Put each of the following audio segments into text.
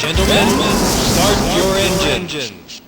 Gentlemen, start your engines.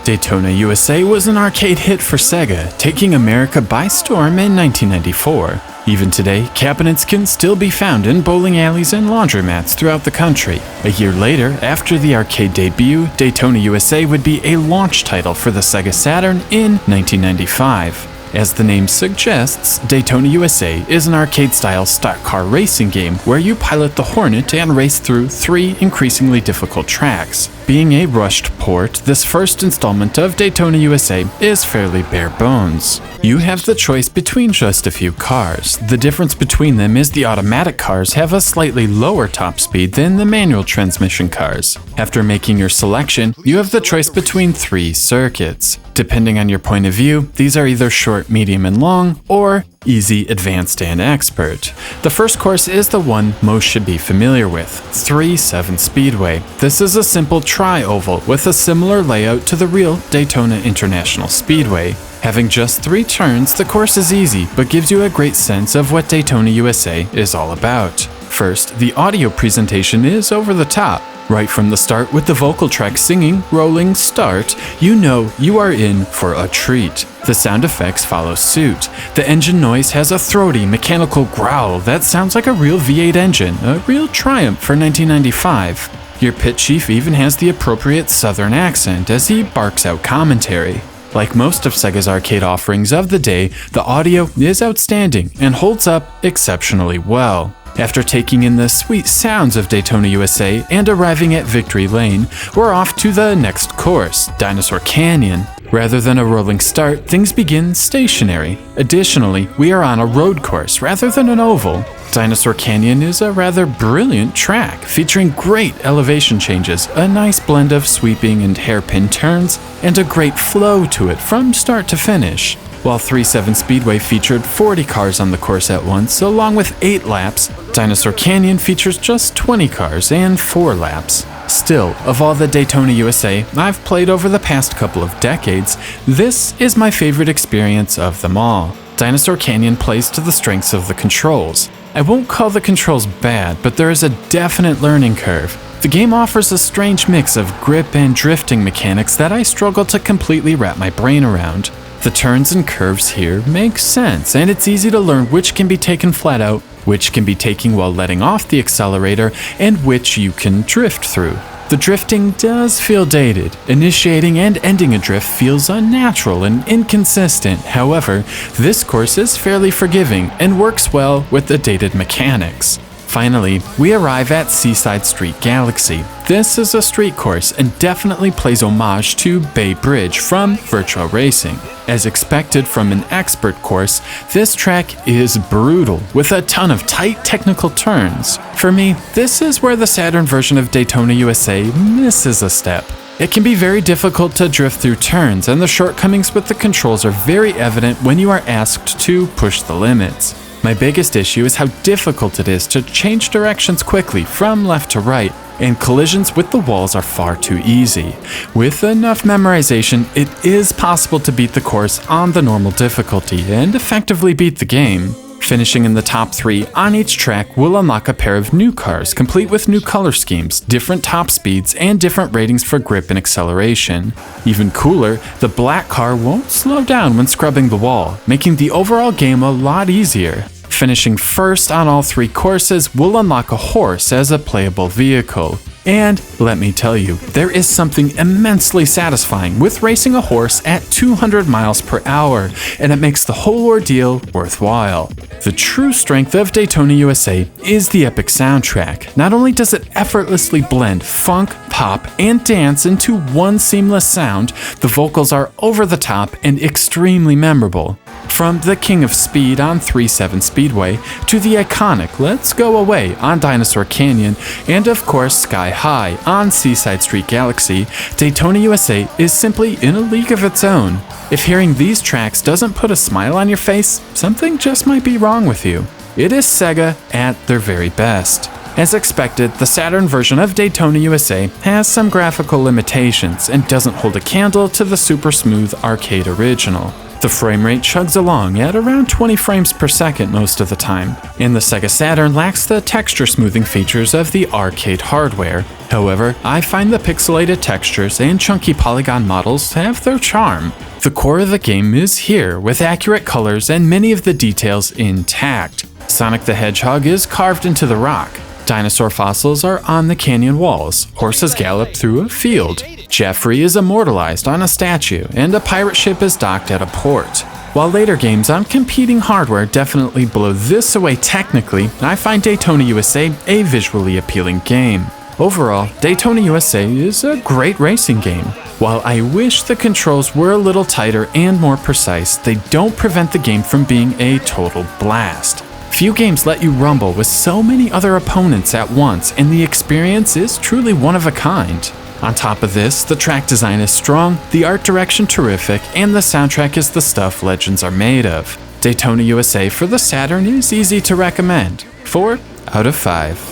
Daytona USA was an arcade hit for Sega, taking America by storm in 1994. Even today, cabinets can still be found in bowling alleys and laundromats throughout the country. A year later, after the arcade debut, Daytona USA would be a launch title for the Sega Saturn in 1995. As the name suggests, Daytona USA is an arcade-style stock car racing game where you pilot the Hornet and race through 3 increasingly difficult tracks. Being a rushed port, this first installment of Daytona USA is fairly bare bones. You have the choice between just a few cars. The difference between them is the automatic cars have a slightly lower top speed than the manual transmission cars. After making your selection, you have the choice between 3 circuits. Depending on your point of view, these are either short, medium, and long, or easy, advanced, and expert. The first course is the one most should be familiar with, 3-7 Speedway. This is a simple tri-oval with a similar layout to the real Daytona International Speedway. Having just 3 turns, the course is easy, but gives you a great sense of what Daytona USA is all about. First, the audio presentation is over the top. Right from the start, with the vocal track singing "Rolling Start," you know you are in for a treat. The sound effects follow suit. The engine noise has a throaty, mechanical growl that sounds like a real V8 engine, a real triumph for 1995. Your pit chief even has the appropriate southern accent as he barks out commentary. Like most of Sega's arcade offerings of the day, the audio is outstanding and holds up exceptionally well. After taking in the sweet sounds of Daytona USA and arriving at Victory Lane, we're off to the next course, Dinosaur Canyon. Rather than a rolling start, things begin stationary. Additionally, we are on a road course rather than an oval. Dinosaur Canyon is a rather brilliant track, featuring great elevation changes, a nice blend of sweeping and hairpin turns, and a great flow to it from start to finish. While 3-7 Speedway featured 40 cars on the course at once, along with 8 laps, Dinosaur Canyon features just 20 cars and 4 laps. Still, of all the Daytona USA I've played over the past couple of decades, this is my favorite experience of them all. Dinosaur Canyon plays to the strengths of the controls. I won't call the controls bad, but there is a definite learning curve. The game offers a strange mix of grip and drifting mechanics that I struggle to completely wrap my brain around. The turns and curves here make sense, and it's easy to learn which can be taken flat out, which can be taken while letting off the accelerator, and which you can drift through. The drifting does feel dated. Initiating and ending a drift feels unnatural and inconsistent. However, this course is fairly forgiving and works well with the dated mechanics. Finally, we arrive at Seaside Street Galaxy. This is a street course and definitely plays homage to Bay Bridge from Virtua Racing. As expected from an expert course, this track is brutal, with a ton of tight technical turns. For me, this is where the Saturn version of Daytona USA misses a step. It can be very difficult to drift through turns, and the shortcomings with the controls are very evident when you are asked to push the limits. My biggest issue is how difficult it is to change directions quickly from left to right, and collisions with the walls are far too easy. With enough memorization, it is possible to beat the course on the normal difficulty and effectively beat the game. Finishing in the top 3 on each track will unlock a pair of new cars, complete with new color schemes, different top speeds, and different ratings for grip and acceleration. Even cooler, the black car won't slow down when scrubbing the wall, making the overall game a lot easier. Finishing first on all 3 courses will unlock a horse as a playable vehicle. And let me tell you, there is something immensely satisfying with racing a horse at 200 miles per hour, and it makes the whole ordeal worthwhile. The true strength of Daytona USA is the epic soundtrack. Not only does it effortlessly blend funk, pop, and dance into one seamless sound, the vocals are over the top and extremely memorable. From the King of Speed on 3-7 Speedway to the iconic Let's Go Away on Dinosaur Canyon, and of course Sky High on Seaside Street Galaxy, Daytona USA is simply in a league of its own. If hearing these tracks doesn't put a smile on your face, something just might be wrong with you. It is Sega at their very best. As expected, the Saturn version of Daytona USA has some graphical limitations and doesn't hold a candle to the super smooth arcade original. The frame rate chugs along at around 20 frames per second most of the time, and the Sega Saturn lacks the texture smoothing features of the arcade hardware. However, I find the pixelated textures and chunky polygon models have their charm. The core of the game is here, with accurate colors and many of the details intact. Sonic the Hedgehog is carved into the rock. Dinosaur fossils are on the canyon walls. Horses gallop through a field. Jeffrey is immortalized on a statue, and a pirate ship is docked at a port. While later games on competing hardware definitely blow this away technically, I find Daytona USA a visually appealing game. Overall, Daytona USA is a great racing game. While I wish the controls were a little tighter and more precise, they don't prevent the game from being a total blast. Few games let you rumble with so many other opponents at once, and the experience is truly one of a kind. On top of this, the track design is strong, the art direction terrific, and the soundtrack is the stuff legends are made of. Daytona USA for the Saturn is easy to recommend. 4 out of 5.